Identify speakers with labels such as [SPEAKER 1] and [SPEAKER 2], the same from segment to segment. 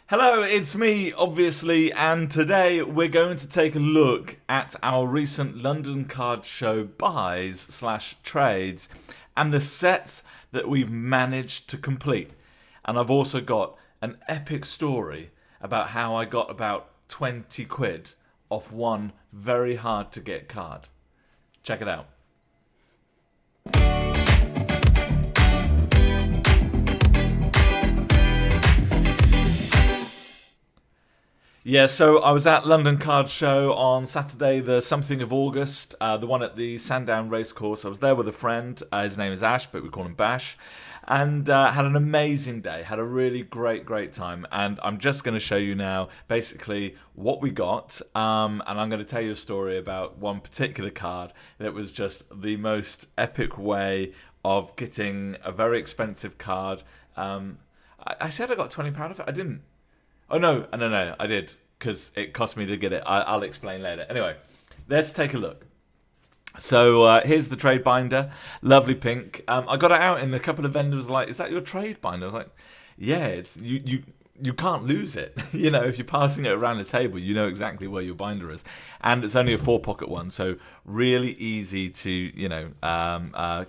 [SPEAKER 1] Hello, it's me, obviously, and today we're going to take a look at our recent London card show buys/trades and the sets that we've managed to complete. And I've also got an epic story about how I got about 20 quid off one very hard to get card. Check it out. Yeah, so I was at London Card Show on Saturday, the something of August, the one at the Sandown Racecourse. I was there with a friend. His name is Ash, but we call him Bash. And had an amazing day, had a really great time. And I'm just going to show you now basically what we got. And I'm going to tell you a story about one particular card that was just the most epic way of getting a very expensive card. I said I got £20 off it. I didn't. Oh, no, I did, because it cost me to get it. I'll explain later. Anyway, let's take a look. So here's the trade binder, lovely pink. I got it out, and a couple of vendors were like, "Is that your trade binder?" I was like, "Yeah, it's you can't lose it. You know, if you're passing it around the table, you know exactly where your binder is, and it's only a 4-pocket one, so really easy to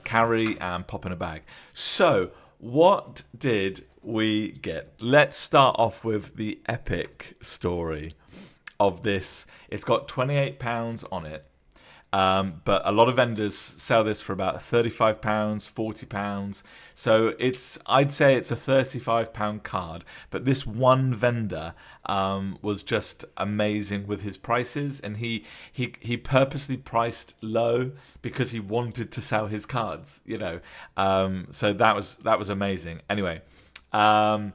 [SPEAKER 1] carry and pop in a bag." So what did we get? Let's start off with the epic story of this. It's got £28 on it, but a lot of vendors sell this for about £35, £40. So I'd say it's a £35 card, but this one vendor was just amazing with his prices, and he purposely priced low because he wanted to sell his cards, so that was amazing. Anyway, I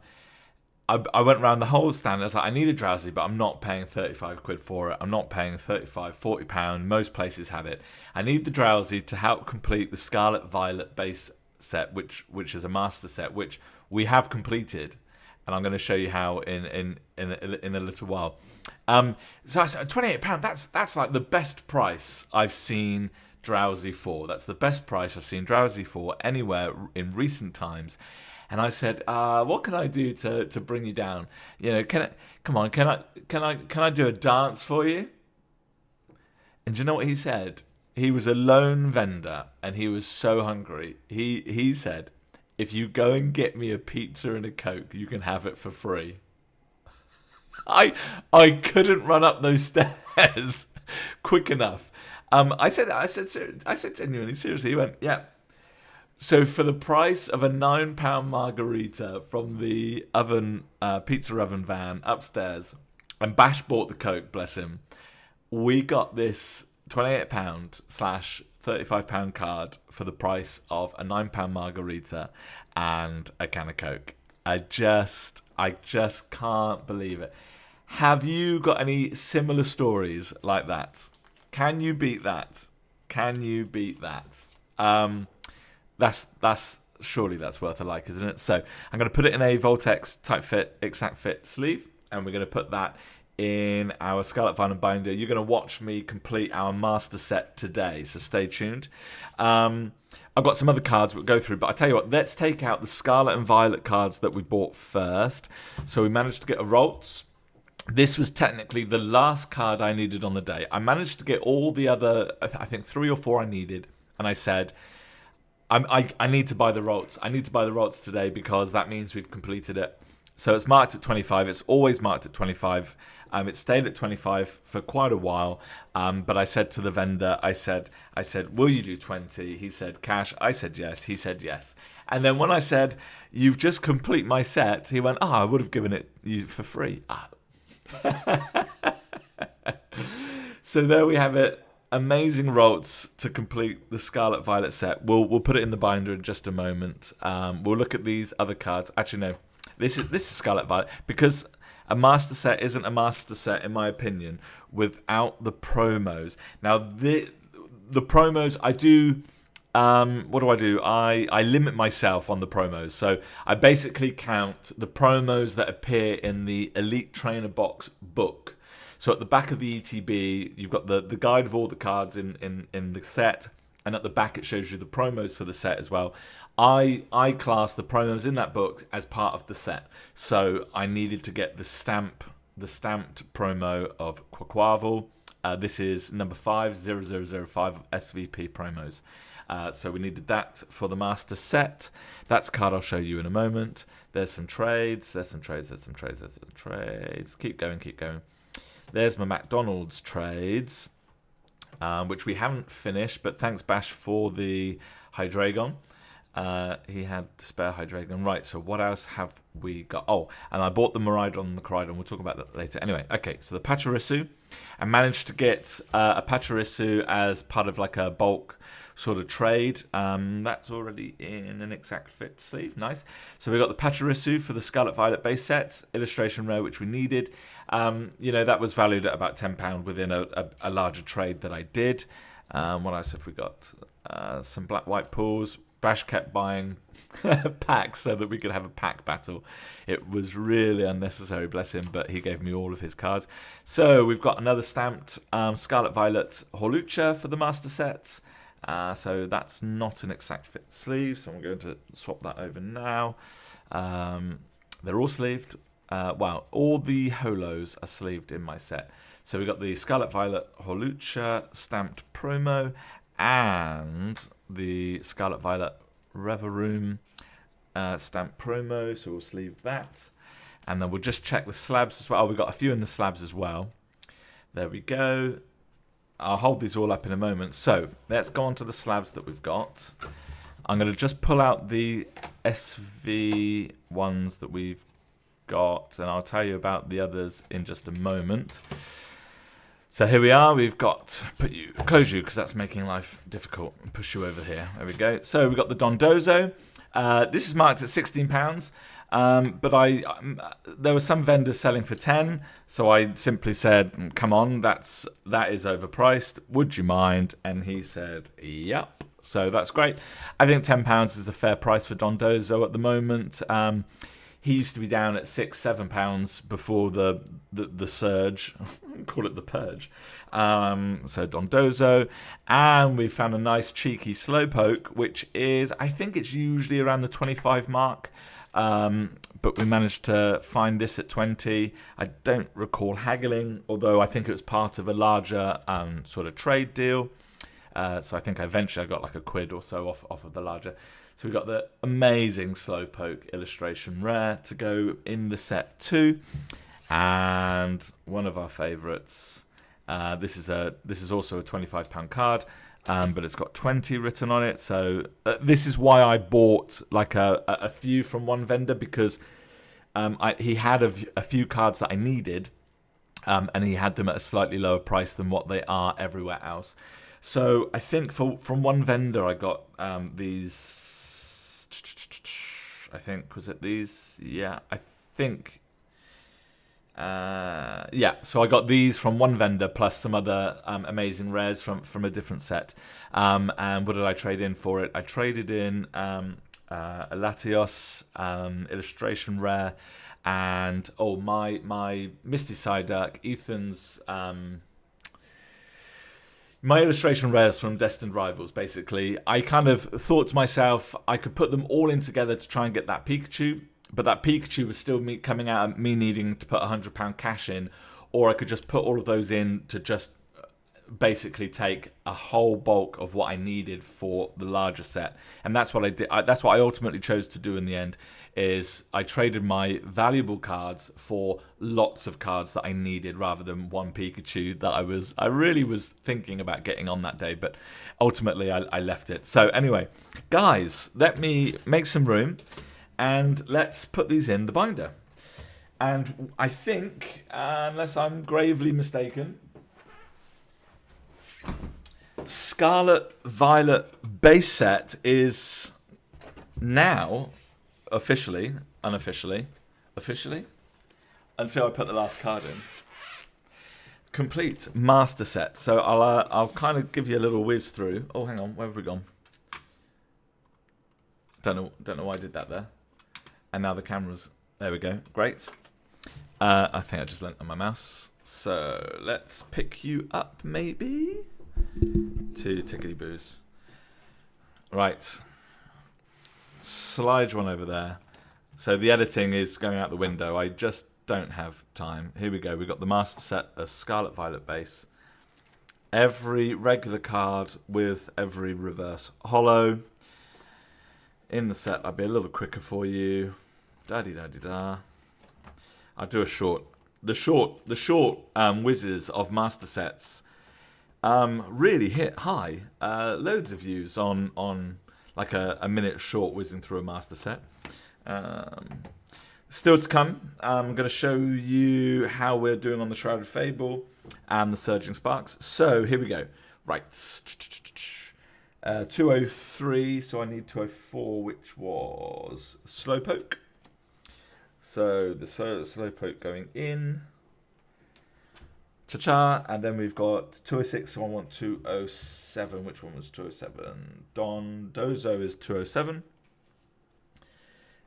[SPEAKER 1] went around the whole stand. I was like, I need a Drowsy, but I'm not paying 35 quid for it. I'm not paying 35, 40 pound. Most places had it. I need the Drowsy to help complete the Scarlet Violet base set, which is a master set, which we have completed, and I'm going to show you how in a little while. So I said £28. That's like the best price I've seen Drowsy for. That's the best price I've seen Drowsy for anywhere in recent times. And I said, "What can I do to bring you down? Can I do a dance for you?" And do you know what he said? He was a lone vendor, and he was so hungry. He said, "If you go and get me a pizza and a Coke, you can have it for free." I couldn't run up those stairs quick enough. I said genuinely, seriously. He went, "Yeah." So for the price of a £9 margarita from the oven, pizza oven van upstairs, and Bash bought the Coke, bless him, we got this £28/£35 card for the price of a £9 margarita and a can of Coke. I just can't believe it. Have you got any similar stories like that? Can you beat that? Surely that's worth a like, isn't it? So I'm going to put it in a Voltex tight fit, exact fit sleeve, and we're going to put that in our Scarlet Violet binder. You're going to watch me complete our master set today, so stay tuned. I've got some other cards we'll go through, but I tell you what, let's take out the Scarlet and Violet cards that we bought first. So we managed to get a Ralts. This was technically the last card I needed on the day. I managed to get all the other, I think 3 or 4 I needed, and I said, I need to buy the Ralts. I need to buy the Ralts today because that means we've completed it. So it's marked at 25. It's always marked at 25. It stayed at 25 for quite a while. But I said to the vendor, I said, "Will you do 20?" He said, "Cash." I said yes. He said yes. And then when I said, "You've just complete my set," he went, "I would have given it you for free." So there we have it. Amazing Ralts to complete the Scarlet Violet set. We'll put it in the binder in just a moment. We'll look at these other cards. Actually, no. This is Scarlet Violet, because a master set isn't a master set, in my opinion, without the promos. Now, the promos, I do... what do? I limit myself on the promos. So I basically count the promos that appear in the Elite Trainer Box book. So at the back of the ETB, you've got the guide of all the cards in the set. and at the back it shows you the promos for the set as well. I class the promos in that book as part of the set, so I needed to get the stamped promo of Quaquaval. This is number 50005 SVP promos. So we needed that for the master set. That's a card I'll show you in a moment. There's some trades. Keep going. There's my McDonald's trades, which we haven't finished, but thanks Bash for the Hydreigon. He had the spare Hydreigon. Right, so what else have we got? Oh, and I bought the Miraidon and the Koraidon. We'll talk about that later. Anyway, okay, so the Pachirisu. I managed to get a Pachirisu as part of like a bulk sort of trade. That's already in an exact fit sleeve. Nice. So we got the Pachirisu for the Scarlet Violet base set, illustration rare, which we needed. That was valued at about £10 within a larger trade that I did. What else have we got? Some black-white pools. Bash kept buying packs so that we could have a pack battle. It was really unnecessary, bless him, but he gave me all of his cards. So we've got another stamped Scarlet Violet Hawlucha for the master set. So that's not an exact fit sleeve, so I'm going to swap that over now. They're all sleeved. All the holos are sleeved in my set. So we've got the Scarlet Violet Hawlucha stamped promo and the Scarlet Violet Reverum stamp promo, so we'll sleeve that. And then we'll just check the slabs as well. Oh, we've got a few in the slabs as well. There we go. I'll hold these all up in a moment. So let's go on to the slabs that we've got. I'm going to just pull out the SV ones that we've got, and I'll tell you about the others in just a moment. So here we are. We've got close you because that's making life difficult. Push you over here. There we go. So we've got the Dondozo. This is marked at £16, but there were some vendors selling for 10, so I simply said, "Come on, that is overpriced. Would you mind?" And he said, "Yep." So that's great. I think £10 is a fair price for Dondozo at the moment. He used to be down at £6-7 before the surge. Call it the purge. So Dondozo. And we found a nice cheeky Slowpoke, which is, I think it's usually around the 25 mark. But we managed to find this at 20. I don't recall haggling, although I think it was part of a larger sort of trade deal. So I think eventually I got like a quid or so off of the larger. So we got the amazing Slowpoke illustration rare to go in the set too, and one of our favourites. This is also a £25 card, but it's got 20 written on it. So this is why I bought like a few from one vendor, because he had a few cards that I needed, and he had them at a slightly lower price than what they are everywhere else. So I think from one vendor I got these. I think, was it these? Yeah, I think. So I got these from one vendor plus some other amazing rares from a different set. And what did I trade in for it? I traded in a Latios illustration rare, and my Misty Psyduck, Ethan's. My illustration rares from Destined Rivals, basically. I kind of thought to myself, I could put them all in together to try and get that Pikachu, but that Pikachu was still coming out of me needing to put £100 cash in, or I could just put all of those in to just basically take a whole bulk of what I needed for the larger set. And that's what I did. That's what I ultimately chose to do in the end, is I traded my valuable cards for lots of cards that I needed rather than one Pikachu that I really was thinking about getting on that day, but ultimately I left it. So anyway, guys, let me make some room and let's put these in the binder. And I think, unless I'm gravely mistaken, Scarlet Violet base set is now officially, unofficially, until I put the last card in, complete master set. So I'll kind of give you a little whiz through. Oh, hang on, where have we gone? Don't know why I did that there. And now the camera's there. We go. Great. I think I just leant on my mouse. So let's pick you up maybe to Tickety Boos. Right. Slide one over there. So the editing is going out the window. I just don't have time. Here we go. We've got the master set of Scarlet Violet base. Every regular card with every reverse holo. In the set, I'll be a little quicker for you. Da-dee-da-dee-da. I'll do a short. The short whizzes of master sets really hit high. Loads of views on like a minute short whizzing through a master set. Still to come, I'm going to show you how we're doing on the Shrouded Fable and the Surging Sparks. So here we go. Right. 203, so I need 204, which was Slowpoke. So the Slowpoke going in. Cha-cha, and then we've got 206, so I want 207. Which one was 207? Dondozo is 207.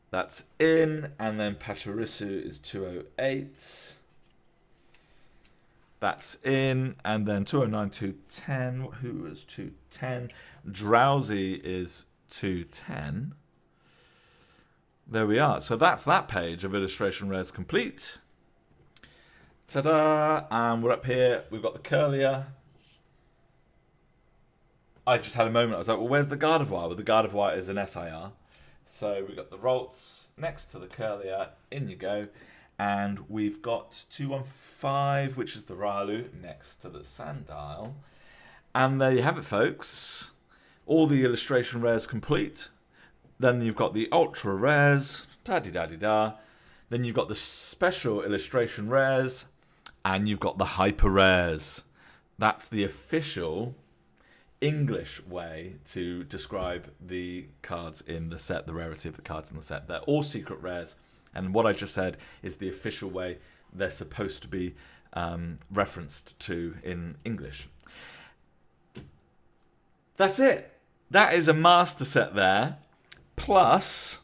[SPEAKER 1] That's in, and then Pachirisu is 208. That's in, and then 209, 210. Who was 210? Drowsy is 210. There we are. So that's that page of illustration rares complete. Ta-da! And we're up here. We've got the Curlier. I just had a moment. I was like, well, where's the Gardevoir? Well, the Gardevoir is an SIR. So we've got the Ralts next to the Curlier. In you go. And we've got 215, which is the Ralu, next to the Sandile. And there you have it, folks. All the illustration rares complete. Then you've got the Ultra Rares. Da-de-da-de-da. Then you've got the Special Illustration Rares. And you've got the Hyper Rares. That's the official English way to describe the cards in the set, the rarity of the cards in the set. They're all secret rares. And what I just said is the official way they're supposed to be referenced to in English. That's it. That is a master set there, plus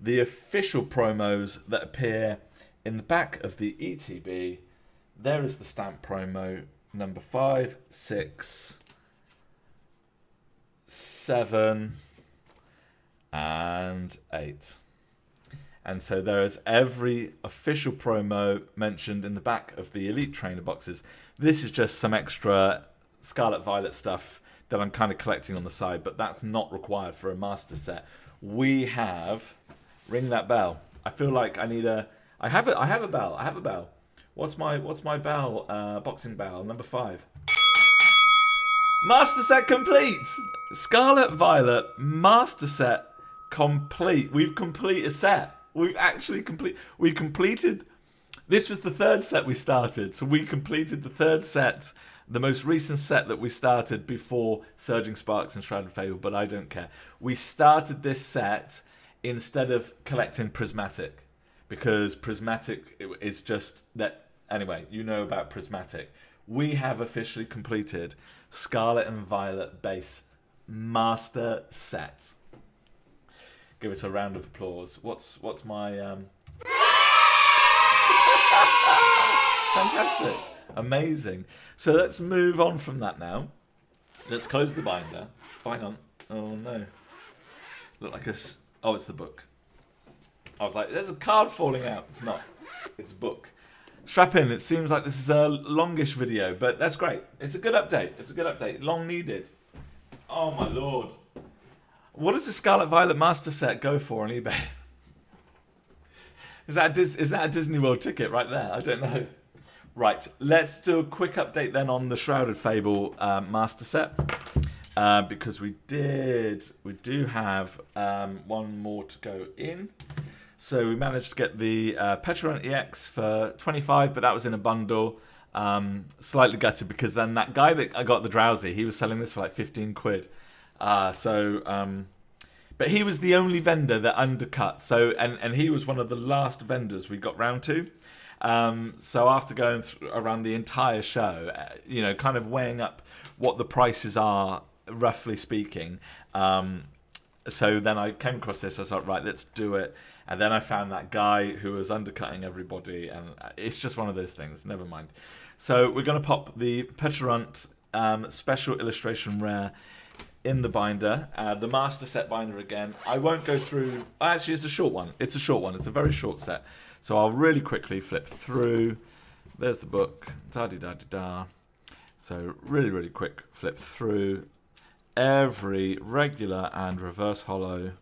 [SPEAKER 1] the official promos that appear in the back of the ETB. There is the stamp promo number 5, 6, 7, and 8. And so there is every official promo mentioned in the back of the Elite Trainer boxes. This is just some extra Scarlet Violet stuff that I'm kind of collecting on the side, but that's not required for a master set. We have... Ring that bell. I feel like I need a... I have a bell. What's my bell? Boxing bell, number 5. Master set complete! Scarlet Violet master set complete. We've completed a set. We've actually completed. This was the third set we started, so we completed the third set, the most recent set that we started before Surging Sparks and Shrouded Fable, but I don't care. We started this set instead of collecting Prismatic, because Prismatic is just that. Anyway, you know about Prismatic. We have officially completed Scarlet and Violet base master set. Give us a round of applause. What's my fantastic, amazing. So let's move on from that now. Let's close the binder. Hang on. Oh no. Look like oh, it's the book. I was like, there's a card falling out. It's not. It's a book. Strap in. It seems like this is a longish video, but that's great. It's a good update. It's a good update. Long needed. Oh my lord. What does the Scarlet Violet Master Set go for on eBay? Is that a Disney World ticket right there? I don't know. Right, let's do a quick update then on the Shrouded Fable Master Set. Because we do have one more to go in. So we managed to get the Petrarch EX for 25, but that was in a bundle. Slightly gutted because then that guy that I got the Drowsy, he was selling this for like 15 quid. But he was the only vendor that undercut. So and he was one of the last vendors we got round to. So after going around the entire show, kind of weighing up what the prices are, roughly speaking. So then I came across this. I was like, right, let's do it. And then I found that guy who was undercutting everybody, and it's just one of those things. Never mind. So we're going to pop the Petrarch Special Illustration Rare in the binder, the master set binder again. I won't go through. Actually, it's a short one. It's a short one. It's a very short set. So I'll really quickly flip through. There's the book. Da-di-da-di-da. So really, really quick flip through every regular and reverse holo,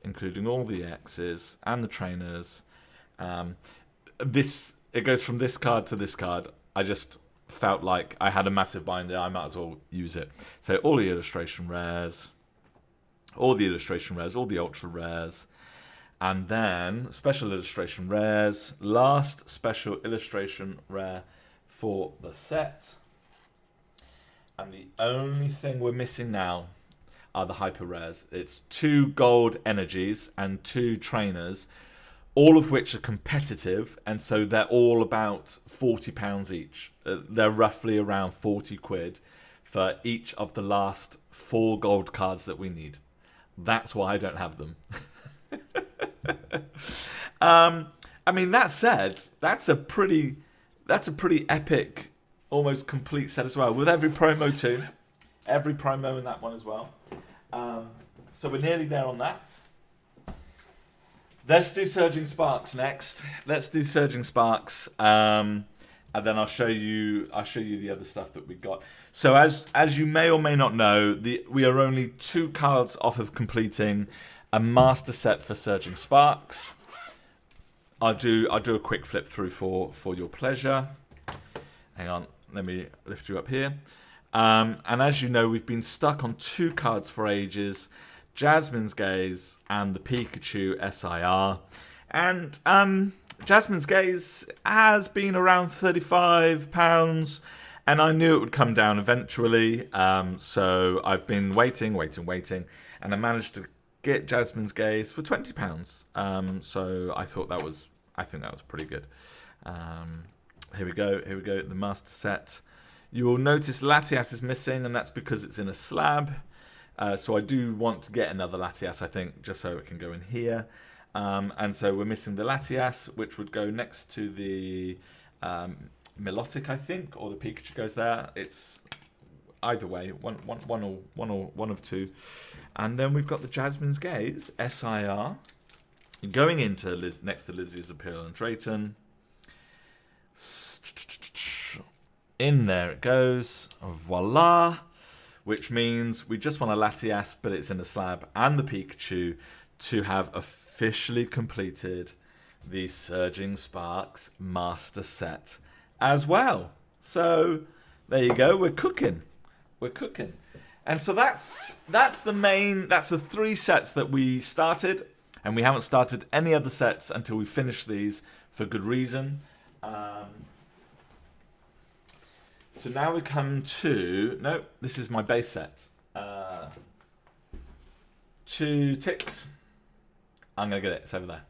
[SPEAKER 1] including all the X's and the trainers. It goes from this card to this card. I just felt like I had a massive binder. I might as well use it. So all the illustration rares, all the ultra rares, and then special illustration rares. Last special illustration rare for the set. And the only thing we're missing now are the hyper rares. It's 2 gold energies and 2 trainers, all of which are competitive, and so they're all about £40 each. They're roughly around 40 quid for each of the last 4 gold cards that we need. That's why I don't have them. I mean, that said, that's a pretty epic, almost complete set as well, with every promo too. Every promo in that one as well. So we're nearly there on that. Let's do Surging Sparks next. Let's do Surging Sparks, and then I'll show you the other stuff that we got. So as you may or may not know, we are only 2 cards off of completing a master set for Surging Sparks. I'll do a quick flip through for your pleasure. Hang on, let me lift you up here. And as you know, we've been stuck on 2 cards for ages. Jasmine's Gaze and the Pikachu SIR. And Jasmine's Gaze has been around £35, and I knew it would come down eventually. So I've been waiting, and I managed to get Jasmine's Gaze for £20. So I think that was pretty good. Here we go, the master set. You will notice Latias is missing, and that's because it's in a slab. So I do want to get another Latias, I think, just so it can go in here. And so we're missing the Latias, which would go next to the Milotic, I think, or the Pikachu goes there. It's either way, one of 2. And then we've got the Jasmine's Gaze, SIR, going into next to Lizzie's Appeal and Drayton. In there it goes. Voila. Which means we just want a Latias, but it's in a slab, and the Pikachu to have officially completed the Surging Sparks master set as well. So there you go. We're cooking. And so that's the 3 sets that we started, and we haven't started any other sets until we finish these for good reason. So now we come to... No, this is my base set. 2 ticks. I'm going to get it. It's over there.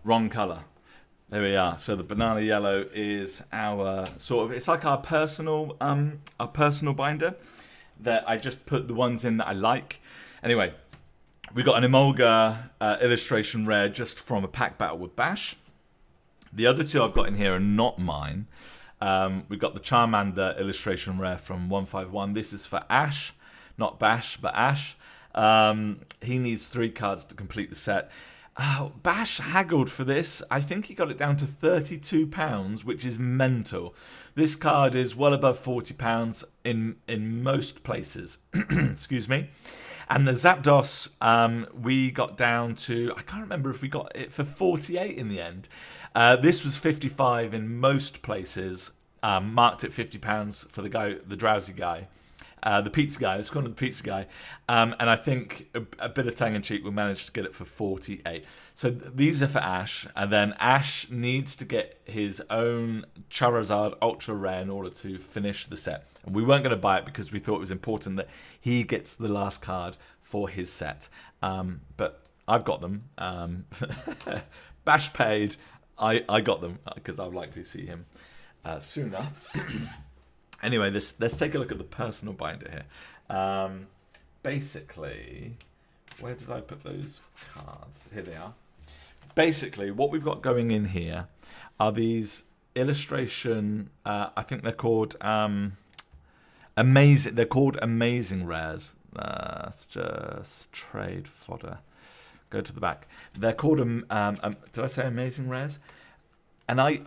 [SPEAKER 1] Wrong colour. There we are. So the banana yellow is our sort of... It's like our personal binder. That I just put the ones in that I like. Anyway, we got an Emolga illustration rare just from a pack battle with Bash. The other 2 I've got in here are not mine. We've got the Charmander illustration rare from 151. This is for Ash, not Bash, but Ash. He needs 3 cards to complete the set. Bash haggled for this. I think he got it down to £32, which is mental. This card is well above £40 in most places. Excuse me. And the Zapdos, we got down to, I can't remember if we got it for 48 in the end. This was 55 in most places, marked at £50 for the drowsy guy. The pizza guy, let's call him the pizza guy. And I think a bit of tongue-in-cheek, we managed to get it for 48. So these are for Ash, and then Ash needs to get his own Charizard Ultra Rare in order to finish the set. And we weren't going to buy it because we thought it was important that he gets the last card for his set. But I've got them. Bash paid. I got them because I would like to see him sooner. Anyway, let's take a look at the personal binder here. Basically, Where did I put those cards? Here they are. Basically, what we've got going in here are these illustration. I think they're called amazing. They're called amazing rares. It's just trade fodder. Go to the back. They're called did I say amazing rares? And I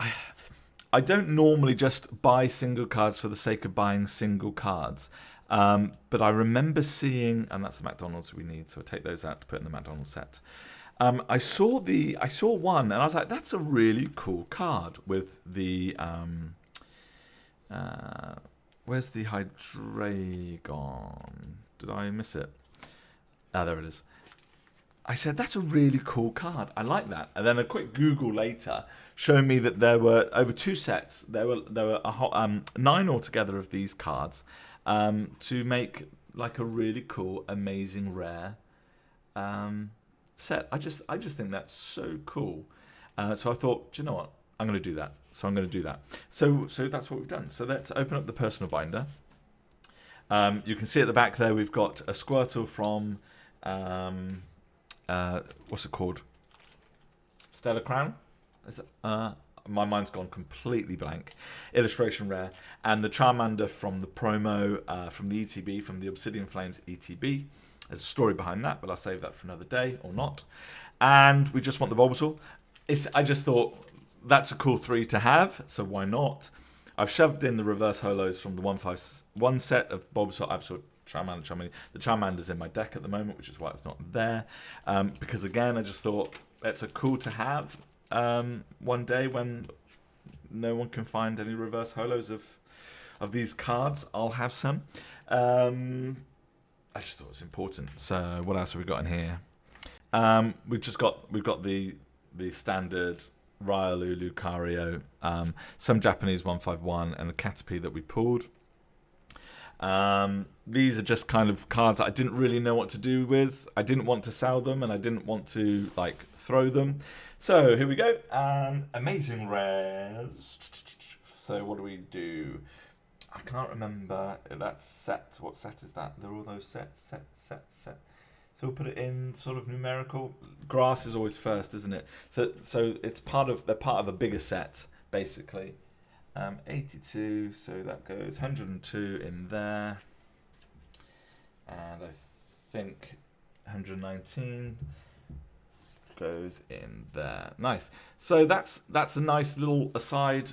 [SPEAKER 1] don't normally just buy single cards for the sake of buying single cards. But I remember seeing, and that's the McDonald's we need, so I take those out to put in the McDonald's set. I saw one, and I was like, that's a really cool card with the where's the Hydreigon? Did I miss it? Ah, there it is. I said, that's a really cool card. I like that. And then a quick Google later showed me that there were over 2 sets. There were 9 altogether of these cards to make like a really cool, amazing rare set. I just think that's so cool. So I thought, do you know what? I'm going to do that. So I'm going to do that. So that's what we've done. So let's open up the personal binder. You can see at the back there we've got a Squirtle from what's it called? Stellar Crown? Is it, my mind's gone completely blank. Illustration rare. And the Charmander from the promo, from the ETB, from the Obsidian Flames ETB. There's a story behind that, but I'll save that for another day, or not. And we just want the Bulbasaur. I just thought, that's a cool 3 to have, so why not? I've shoved in the reverse holos from the 151 set of Bulbasaur. I've sort of Charmander. The Charmander's in my deck at the moment, which is why it's not there. Because again, I just thought it's a cool to have one day when no one can find any reverse holos of these cards. I'll have some. I just thought it was important. So what else have we got in here? We've got the standard Riolu, Lucario, some Japanese 151, and the Caterpie that we pulled. These are just kind of cards that I didn't really know what to do with. I didn't want to sell them, and I didn't want to like throw them. So here we go. Amazing rares. So what do we do? I can't remember that set. What set is that? They're all those sets. Set. So we'll put it in sort of numerical. Grass is always first, isn't it? So they're part of a bigger set, basically. 82, so that goes 102 in there, and I think 119 goes in there. Nice. So that's a nice little aside.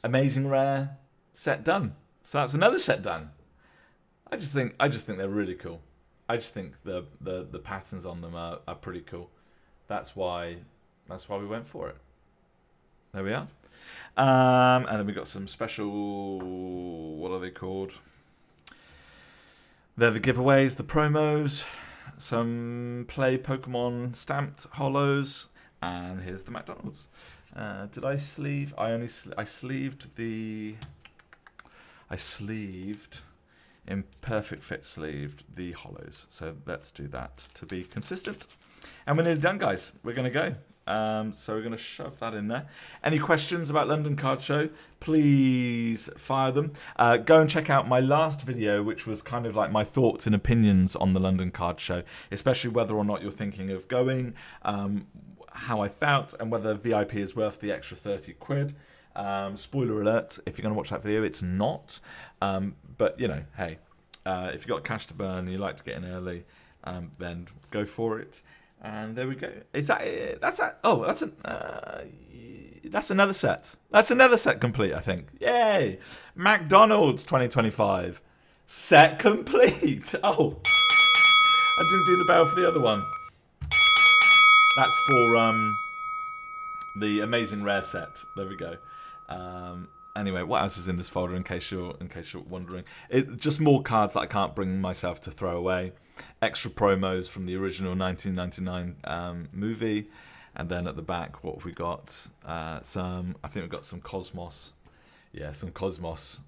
[SPEAKER 1] Amazing rare set done. So that's another set done. I just think they're really cool. I just think the patterns on them are pretty cool. That's why we went for it. There we are. And then we got some special, what are they called? They're the giveaways, the promos, some play Pokemon stamped holos, and here's the McDonald's. Did I sleeve? I sleeved in perfect fit sleeved the holos. So let's do that to be consistent. And we're nearly done, guys. We're going to go. So we're going to shove that in there. Any questions about London Card Show, please fire them. Go and check out my last video, which was kind of like my thoughts and opinions on the London Card Show, especially whether or not you're thinking of going, how I felt, and whether VIP is worth the extra 30 quid. Spoiler alert, if you're going to watch that video, it's not. But, you know, hey, if you've got cash to burn and you like to get in early, then go for it. And there we go. Is that it? That's that. Oh, that's another set. That's another set complete, I think. Yay! McDonald's 2025 set complete. Oh, I didn't do the bell for the other one. That's for the amazing rare set. There we go. Anyway, what else is in this folder? In case you're wondering, just more cards that I can't bring myself to throw away. Extra promos from the original 1999 movie, and then at the back, what have we got? I think we've got some Cosmos. Yeah, some Cosmos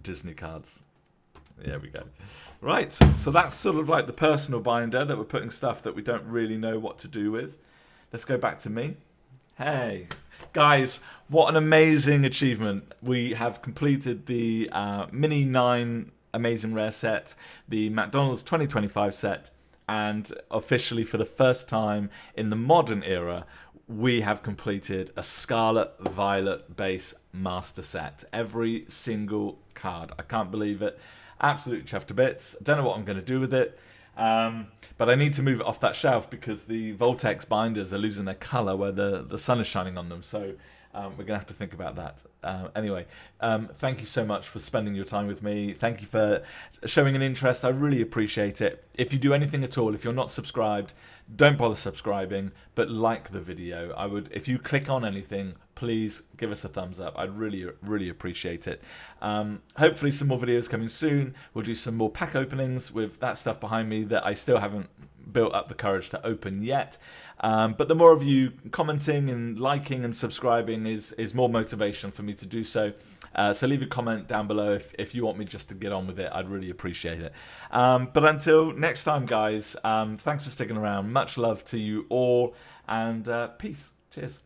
[SPEAKER 1] Disney cards. There we go. Right, so that's sort of like the personal binder that we're putting stuff that we don't really know what to do with. Let's go back to me. Hey, guys, what an amazing achievement. We have completed the Mini 9 amazing rare set, the McDonald's 2025 set, and officially for the first time in the modern era, we have completed a Scarlet Violet base master set. Every single card. I can't believe it. Absolutely chuffed to bits. Don't know what I'm going to do with it. But I need to move it off that shelf because the Voltex binders are losing their colour where the sun is shining on them. So we're going to have to think about that. Anyway, thank you so much for spending your time with me. Thank you for showing an interest. I really appreciate it. If you do anything at all, if you're not subscribed, don't bother subscribing, but like the video. I would, if you click on anything, please give us a thumbs up. I'd really appreciate it. Hopefully some more videos coming soon. We'll do some more pack openings with that stuff behind me that I still haven't built up the courage to open yet. But the more of you commenting and liking and subscribing is more motivation for me to do so. So leave a comment down below if you want me just to get on with it. I'd really appreciate it. But until next time, guys, thanks for sticking around. Much love to you all, and peace. Cheers.